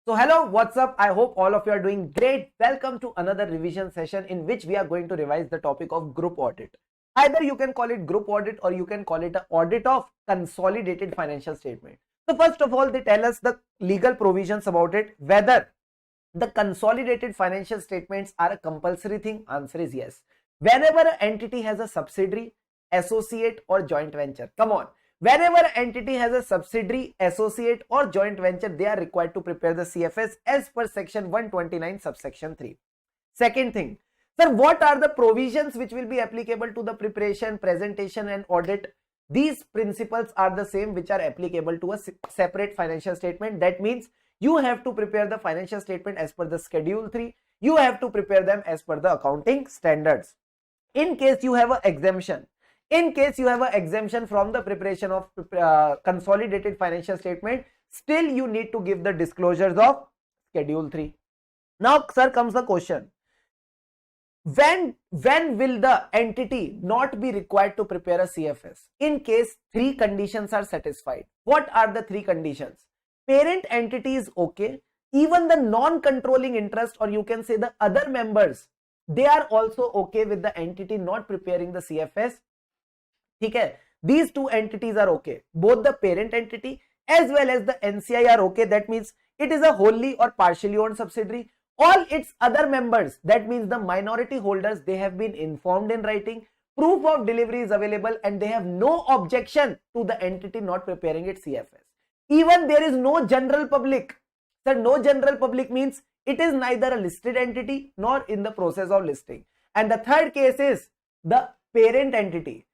So hello, what's up? I hope all of you are doing great. Welcome to another revision session in which we are going to revise the topic of group audit. Either you can call it group audit or you can call it an audit of consolidated financial statement. So first of all, they tell us the legal provisions about it, whether the consolidated financial statements are a compulsory thing. Answer is yes. Whenever an entity has a subsidiary, associate or joint venture, come on. Whenever an entity has a subsidiary, associate or joint venture, they are required to prepare the CFS as per section 129 subsection 3. Second thing, sir, what are the provisions which will be applicable to the preparation, presentation and audit? These principles are the same which are applicable to a separate financial statement. That means you have to prepare the financial statement as per the schedule 3. You have to prepare them as per the accounting standards. In case you have an exemption, from the preparation of consolidated financial statement, still you need to give the disclosures of schedule 3. Now sir, comes the question, when will the entity not be required to prepare a CFS? In case three conditions are satisfied. What are the three conditions? Parent entity is okay, even the non-controlling interest, or you can say the other members, they are also okay with the entity not preparing the CFS. Okay, these two entities are okay. Both the parent entity as well as the NCI are okay. That means it is a wholly or partially owned subsidiary. All its other members, that means the minority holders, they have been informed in writing. Proof of delivery is available and they have no objection to the entity not preparing its CFS. Even there is no general public. Sir, no general public means it is neither a listed entity nor in the process of listing. And the third case is the parent entity.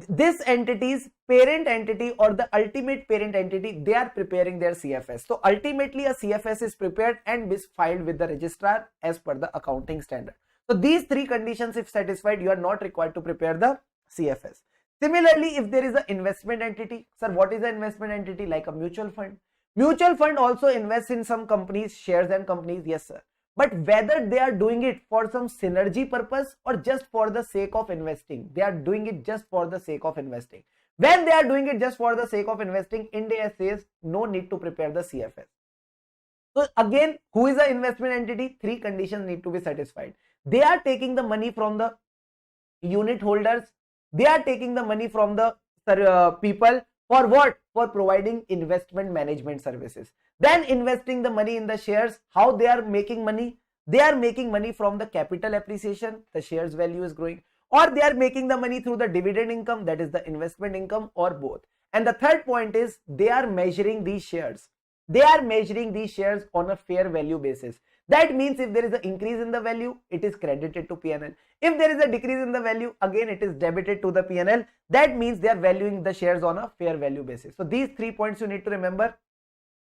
This entity's parent entity or the ultimate parent entity, they are preparing their CFS. So ultimately a CFS is prepared and is filed with the registrar as per the accounting standard. So these three conditions if satisfied, you are not required to prepare the CFS. Similarly, if there is an investment entity, sir, what is an investment entity? Like a mutual fund. Mutual fund also invests in some companies, shares and companies, yes sir. But whether they are doing it for some synergy purpose or just for the sake of investing, they are doing it just for the sake of investing. When they are doing it just for the sake of investing, India says no need to prepare the CFS. So again, who is the investment entity? Three conditions need to be satisfied. They are taking the money from the unit holders. They are taking the money from the people. For what? For providing investment management services. Then investing the money in the shares. How they are making money? They are making money from the capital appreciation. The shares value is growing. Or they are making the money through the dividend income, that is the investment income, or both. And the third point is they are measuring these shares. They are measuring these shares on a fair value basis. That means if there is an increase in the value, it is credited to P&L. If there is a decrease in the value, again it is debited to the P&L. That means they are valuing the shares on a fair value basis. So these 3 points you need to remember.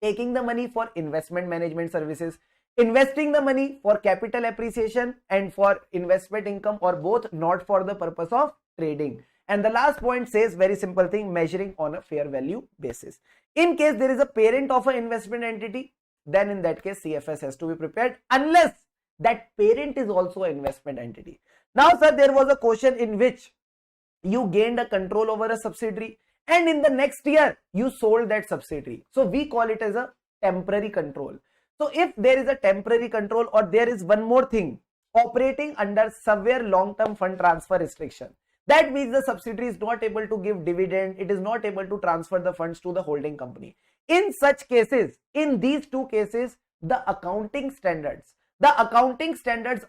Taking the money for investment management services, investing the money for capital appreciation and for investment income, or both, not for the purpose of trading. And the last point says very simple thing, measuring on a fair value basis. In case there is a parent of an investment entity, then in that case CFS has to be prepared unless that parent is also an investment entity. Now sir, there was a question in which you gained a control over a subsidiary and in the next year you sold that subsidiary. So we call it as a temporary control. So if there is a temporary control, or there is one more thing, operating under severe long-term fund transfer restriction. That means the subsidiary is not able to give dividend, it is not able to transfer the funds to the holding company. In such cases, in these two cases, the accounting standards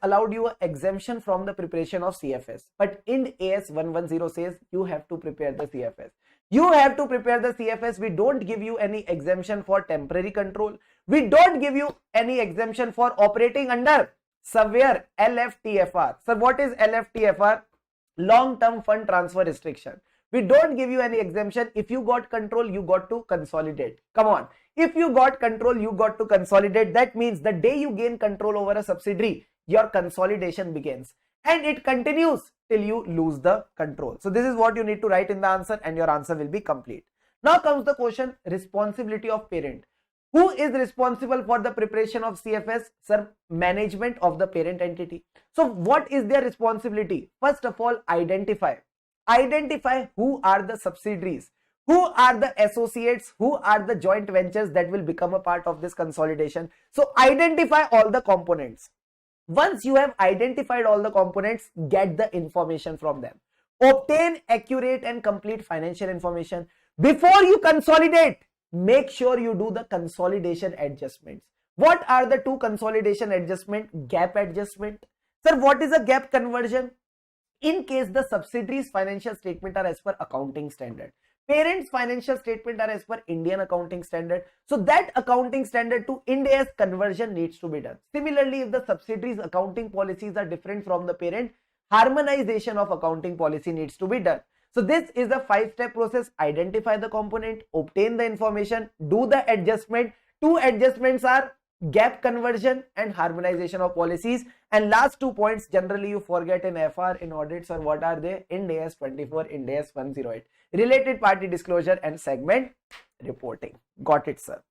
allowed you an exemption from the preparation of CFS. But Ind AS 110 says you have to prepare the CFS. You have to prepare the CFS. We don't give you any exemption for temporary control. We don't give you any exemption for operating under severe LFTFR. So what is LFTFR? Long-term fund transfer restriction. We don't give you any exemption. If you got control, you got to consolidate. Come on. If you got control, you got to consolidate. That means the day you gain control over a subsidiary, your consolidation begins. And it continues till you lose the control. So this is what you need to write in the answer and your answer will be complete. Now comes the question, responsibility of parent. Who is responsible for the preparation of CFS? Sir, management of the parent entity. So what is their responsibility? First of all, identify who are the subsidiaries Who are the associates? Who are the joint ventures that will become a part of this consolidation? So identify all the components. Once you have identified all the components, get the information from them. Obtain accurate and complete financial information. Before you consolidate, make sure you do the consolidation adjustments. What are the two consolidation adjustment? Gap adjustment. Sir, what is a gap conversion? In case the subsidiaries financial statement are as per accounting standard, parents financial statement are as per Indian accounting standard, so that accounting standard to Ind AS conversion needs to be done. Similarly, if the subsidiaries accounting policies are different from the parent, harmonization of accounting policy needs to be done. So this is the 5-step process. Identify the component, obtain the information, do the adjustment. Two adjustments are gap conversion and harmonization of policies. And last 2 points generally you forget in FR, in audits, or what are they? Ind AS 24, Ind AS 108. Related party disclosure and segment reporting. Got it, sir.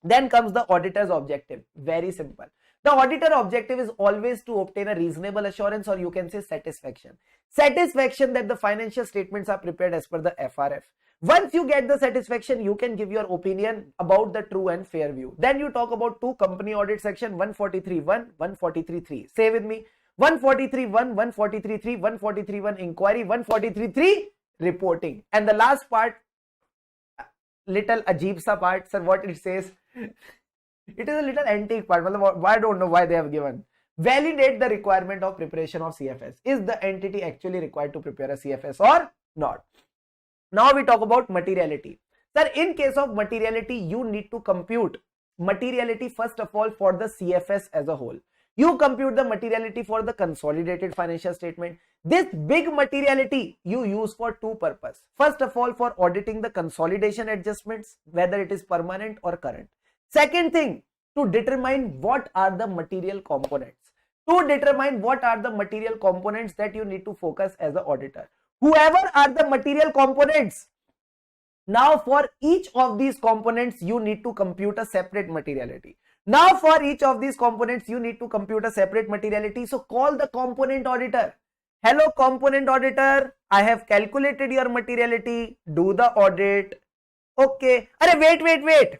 Then comes the auditor's objective. Very simple. The auditor objective is always to obtain a reasonable assurance, or you can say satisfaction. Satisfaction that the financial statements are prepared as per the FRF. Once you get the satisfaction, you can give your opinion about the true and fair view. Then you talk about two company audit section 143.1, 143.3. Say with me, 143.1, 143.3, 143.1 inquiry, 143.3 reporting. And the last part, little ajeeb sa part, sir, what it says, it is a little antique part. I don't know why they have given. Validate the requirement of preparation of CFS. Is the entity actually required to prepare a CFS or not? Now we talk about materiality. Sir, in case of materiality, you need to compute materiality first of all for the CFS as a whole. You compute the materiality for the consolidated financial statement. This big materiality you use for two purposes. First of all, for auditing the consolidation adjustments, whether it is permanent or current. Second thing, to determine what are the material components. To determine what are the material components that you need to focus as an auditor. Whoever are the material components, now for each of these components you need to compute a separate materiality. Now for each of these components you need to compute a separate materiality. So call the component auditor. Hello component auditor, I have calculated your materiality. Do the audit. Okay. Arey, wait.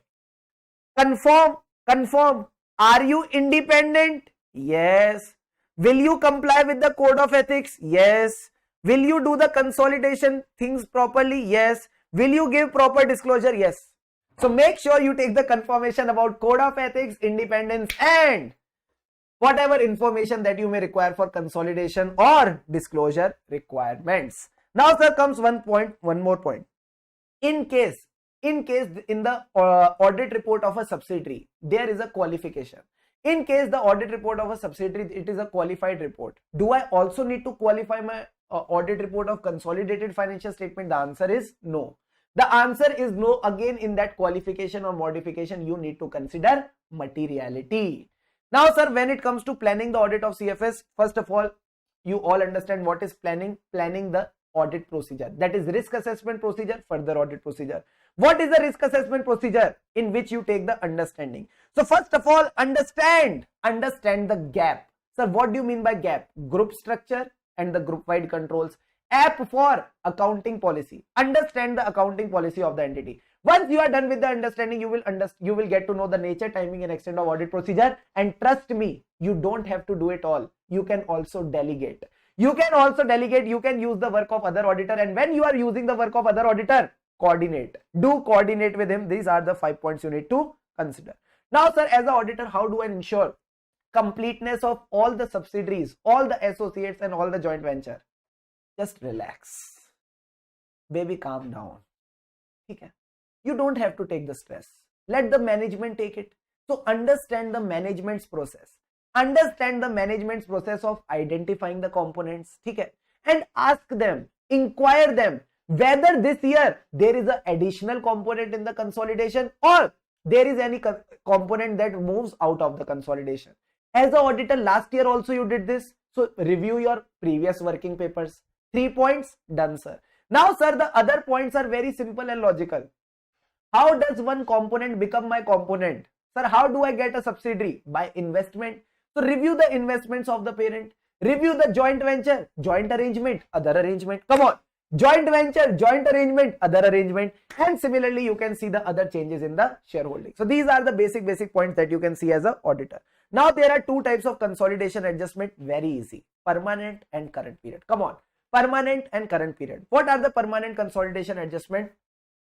Confirm. Are you independent? Yes. Will you comply with the code of ethics? Yes. Will you do the consolidation things properly? Yes. Will you give proper disclosure? Yes. So make sure you take the confirmation about code of ethics, independence, and whatever information that you may require for consolidation or disclosure requirements. Now, sir, comes one more point. In case in the audit report of a subsidiary, there is a qualification. In case the audit report of a subsidiary, it is a qualified report. Do I also need to qualify my audit report of consolidated financial statement? The answer is no. The answer is no. Again, in that qualification or modification, you need to consider materiality. Now, sir, when it comes to planning the audit of CFS, first of all, you all understand what is planning. Planning the audit procedure. That is risk assessment procedure, further audit procedure. What is the risk assessment procedure? In which you take the understanding. So first of all, understand the gap. Sir, what do you mean by gap? Group structure and the group wide controls. App for accounting policy. Understand the accounting policy of the entity. Once you are done with the understanding, you will get to know the nature, timing, and extent of audit procedure. And trust me, you don't have to do it all. You can also delegate. You can use the work of other auditor, and when you are using the work of other auditor, coordinate. Do coordinate with him. These are the 5 points you need to consider. Now, sir, as an auditor, how do I ensure completeness of all the subsidiaries, all the associates, and all the joint venture? Just relax. Baby, calm down. Okay. You don't have to take the stress. Let the management take it. So understand the management's process. Understand the management's process of identifying the components. Okay. And ask them, inquire them, whether this year there is an additional component in the consolidation or there is any component that moves out of the consolidation. As an auditor, last year also you did this. So review your previous working papers. 3 points, done, sir. Now, sir, the other points are very simple and logical. How does one component become my component? Sir, how do I get a subsidiary? By investment. So review the investments of the parent. Review the joint venture, joint arrangement, other arrangement. Come on. joint venture, joint arrangement, other arrangement, and similarly you can see the other changes in the shareholding. So these are the basic points that you can see as an auditor. Now there are two types of consolidation adjustment, very easy, permanent and current period. Come on, permanent and current period. What are the permanent consolidation adjustment?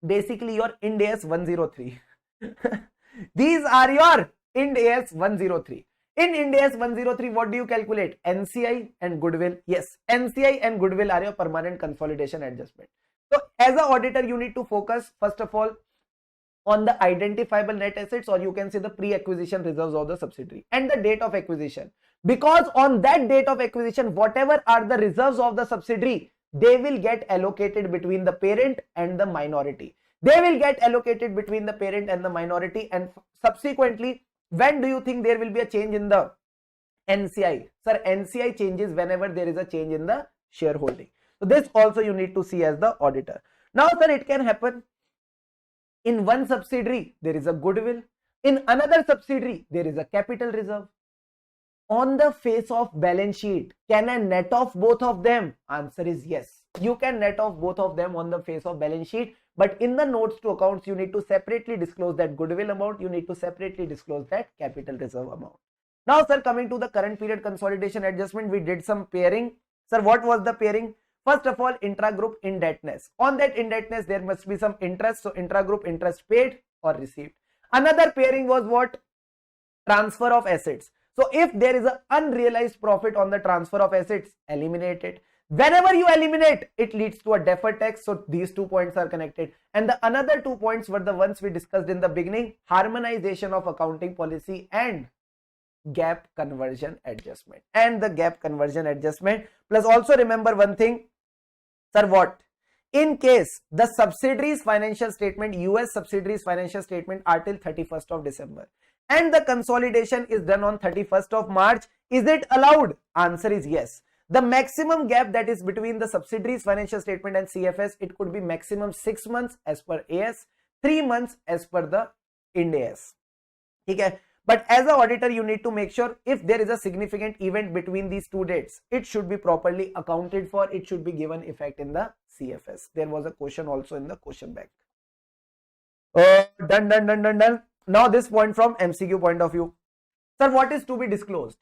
Basically your Ind AS 103. These are your Ind AS 103. In Ind AS 103, what do you calculate? NCI and goodwill. Yes, NCI and goodwill are your permanent consolidation adjustment. So as an auditor, you need to focus first of all on the identifiable net assets, or you can say the pre-acquisition reserves of the subsidiary and the date of acquisition. Because on that date of acquisition, whatever are the reserves of the subsidiary, they will get allocated between the parent and the minority. They will get allocated between the parent and the minority, and subsequently, when do you think there will be a change in the NCI? Sir, NCI changes whenever there is a change in the shareholding. So this also you need to see as the auditor. Now, sir, it can happen in one subsidiary, there is a goodwill. In another subsidiary, there is a capital reserve. On the face of balance sheet, can I net off both of them? Answer is yes. You can net off both of them on the face of balance sheet, but in the notes to accounts, you need to separately disclose that goodwill amount. You need to separately disclose that capital reserve amount. Now, sir, coming to the current period consolidation adjustment, we did some pairing. Sir, what was the pairing? First of all, intra-group indebtedness. On that indebtedness, there must be some interest. So intra-group interest paid or received. Another pairing was what? Transfer of assets. So if there is an unrealized profit on the transfer of assets, eliminate it. Whenever you eliminate, it leads to a deferred tax. So these 2 points are connected. And the another 2 points were the ones we discussed in the beginning: harmonization of accounting policy and gap conversion adjustment. And the gap conversion adjustment. Plus also remember one thing, sir, what? In case the subsidiaries financial statement, US subsidiaries financial statement are till 31st of December. And the consolidation is done on 31st of March. Is it allowed? Answer is yes. The maximum gap that is between the subsidiaries financial statement and CFS, it could be maximum 6 months as per AS, 3 months as per the Ind AS. Okay. But as an auditor, you need to make sure if there is a significant event between these two dates, it should be properly accounted for. It should be given effect in the CFS. There was a question also in the question bank. Done. Now this point from MCQ point of view. Sir, what is to be disclosed?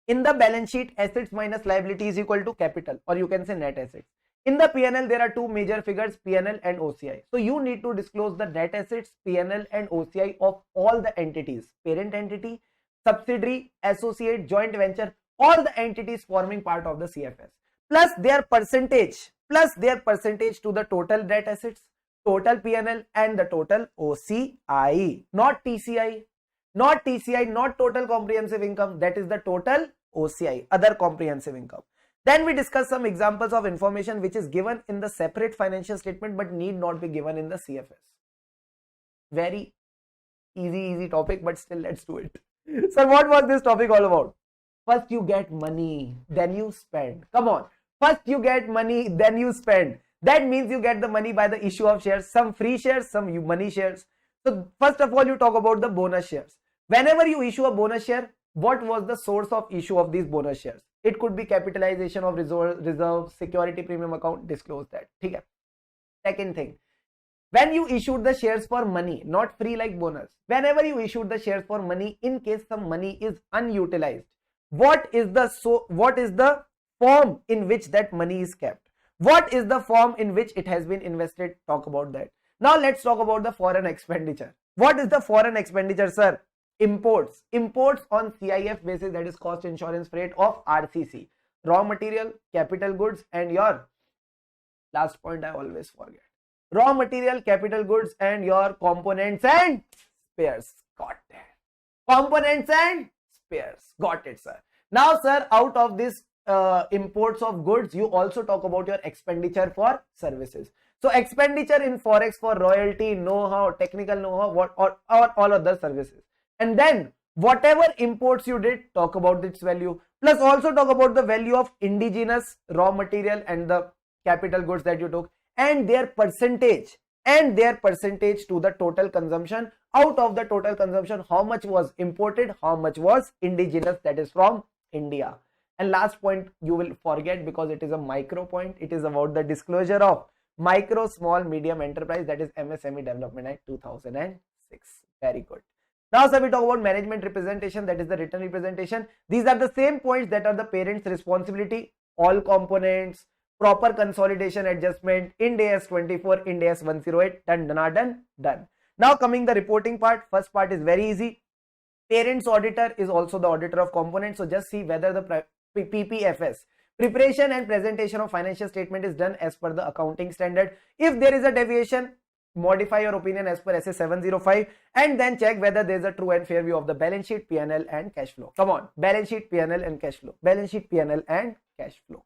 In the balance sheet, assets minus liability is equal to capital, or you can say net assets. In the P&L, there are two major figures, P&L and OCI. So you need to disclose the net assets, P&L and OCI of all the entities, parent entity, subsidiary, associate, joint venture, all the entities forming part of the CFS, plus their percentage to the total net assets, total P&L and the total OCI, not TCI, not total comprehensive income. That is the total OCI, other comprehensive income. Then we discuss some examples of information which is given in the separate financial statement but need not be given in the CFS. Very easy topic, but still let's do it. So what was this topic all about? First you get money, then you spend. Come on. First you get money, then you spend. That means you get the money by the issue of shares, some free shares, some money shares. So first of all, you talk about the bonus shares. Whenever you issue a bonus share, what was the source of issue of these bonus shares? It could be capitalization of reserve, security premium account, disclose that. Okay. Second thing, when you issued the shares for money, not free like bonus, whenever you issued the shares for money, in case some money is unutilized, what is the form in which that money is kept? What is the form in which it has been invested? Talk about that. Now let's talk about the foreign expenditure. What is the foreign expenditure, sir? Imports on CIF basis, that is cost insurance freight of RCC, raw material, capital goods, and your last point I always forget, raw material, capital goods, and your components and spares. Got that. Components and spares. Got it, sir. Now, sir, out of this imports of goods, you also talk about your expenditure for services. So expenditure in forex for royalty, know-how, technical know-how, or all other services. And then whatever imports you did, talk about its value, plus also talk about the value of indigenous raw material and the capital goods that you took, and their percentage to the total consumption. Out of the total consumption, how much was imported, how much was indigenous, that is from India. And last point you will forget because it is a micro point. It is about the disclosure of micro, small, medium enterprise, that is MSME Development Act 2006. Very good. Now, sir, we talk about management representation, that is the written representation. These are the same points that are the parent's responsibility, all components, proper consolidation adjustment, Ind AS 24, Ind AS 108, done. Now coming the reporting part, first part is very easy. Parent's auditor is also the auditor of components. So just see whether the PPFS, preparation and presentation of financial statement, is done as per the accounting standard. If there is a deviation, modify your opinion as per SA 705 and then check whether there is a true and fair view of the balance sheet, P&L and cash flow. Come on, balance sheet, P&L and cash flow. Balance sheet, P&L and cash flow.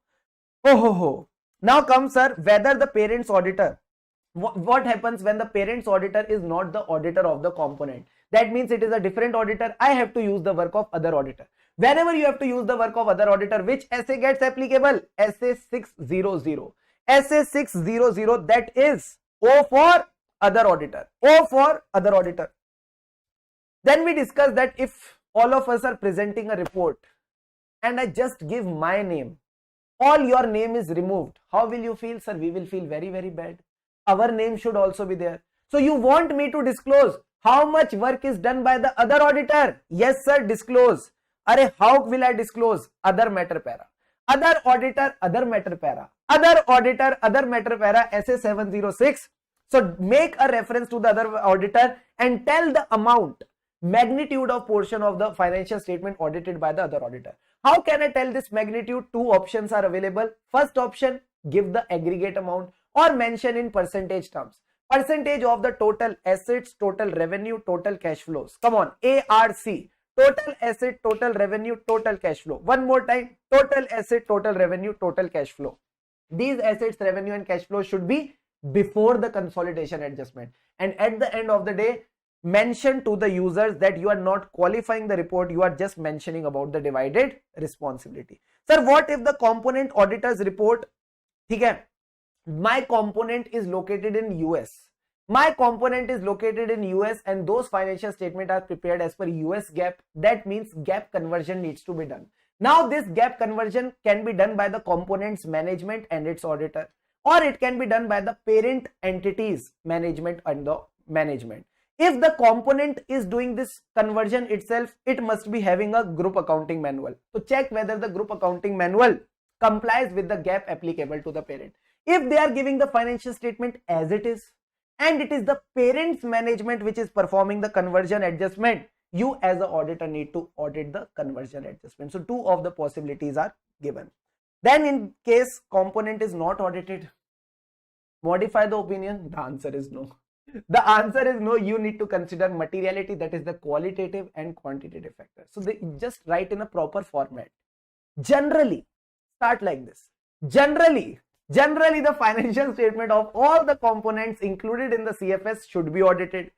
Now comes, sir, whether the parent's auditor, what happens when the parent's auditor is not the auditor of the component? That means it is a different auditor. I have to use the work of other auditor. Whenever you have to use the work of other auditor, which SA gets applicable? SA 600. SA 600, that is O for other auditor. O for other auditor. Then we discuss that if all of us are presenting a report and I just give my name, all your name is removed, how will you feel, sir? We will feel very, very bad. Our name should also be there. So you want me to disclose how much work is done by the other auditor? Yes, sir, disclose. Arey, how will I disclose? Other matter para. Other auditor, other matter para. Other auditor, other matter para, SA 706. So make a reference to the other auditor and tell the amount, magnitude of portion of the financial statement audited by the other auditor. How can I tell this magnitude? Two options are available. First option, give the aggregate amount or mention in percentage terms. Percentage of the total assets, total revenue, total cash flows. Come on, ARC. Total asset, total revenue, total cash flow. One more time, total asset, total revenue, total cash flow. These assets, revenue and cash flow should be before the consolidation adjustment. And at the end of the day, mention to the users that you are not qualifying the report, you are just mentioning about the divided responsibility. Sir, what if the component auditor's report, okay, my component is located in US. My component is located in US and those financial statements are prepared as per US GAAP. That means GAAP conversion needs to be done. Now this GAAP conversion can be done by the component's management and its auditor, or it can be done by the parent entities management and the management. If the component is doing this conversion itself, it must be having a group accounting manual. So check whether the group accounting manual complies with the GAAP applicable to the parent. If they are giving the financial statement as it is, and it is the parent's management which is performing the conversion adjustment, you as an auditor need to audit the conversion adjustment. So two of the possibilities are given. Then in case component is not audited, modify the opinion. The answer is no. The answer is no. You need to consider materiality, that is the qualitative and quantitative factor. So they just write in a proper format. Generally, start like this. Generally, the financial statement of all the components included in the CFS should be audited.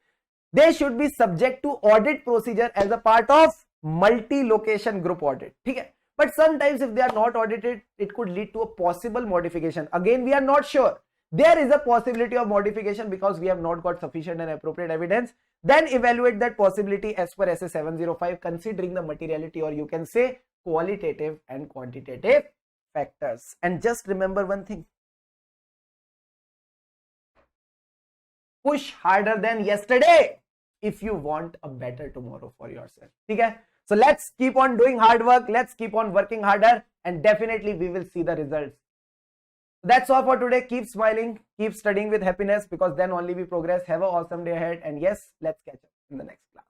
They should be subject to audit procedure as a part of multi-location group audit. Okay? But sometimes if they are not audited, it could lead to a possible modification. Again, we are not sure. There is a possibility of modification because we have not got sufficient and appropriate evidence. Then evaluate that possibility as per SA 705, considering the materiality, or you can say qualitative and quantitative factors. And just remember one thing. Push harder than yesterday if you want a better tomorrow for yourself. Okay? So let's keep on doing hard work. Let's keep on working harder and definitely we will see the results. That's all for today. Keep smiling, keep studying with happiness, because then only we progress. Have an awesome day ahead, and yes, let's catch up in the next class.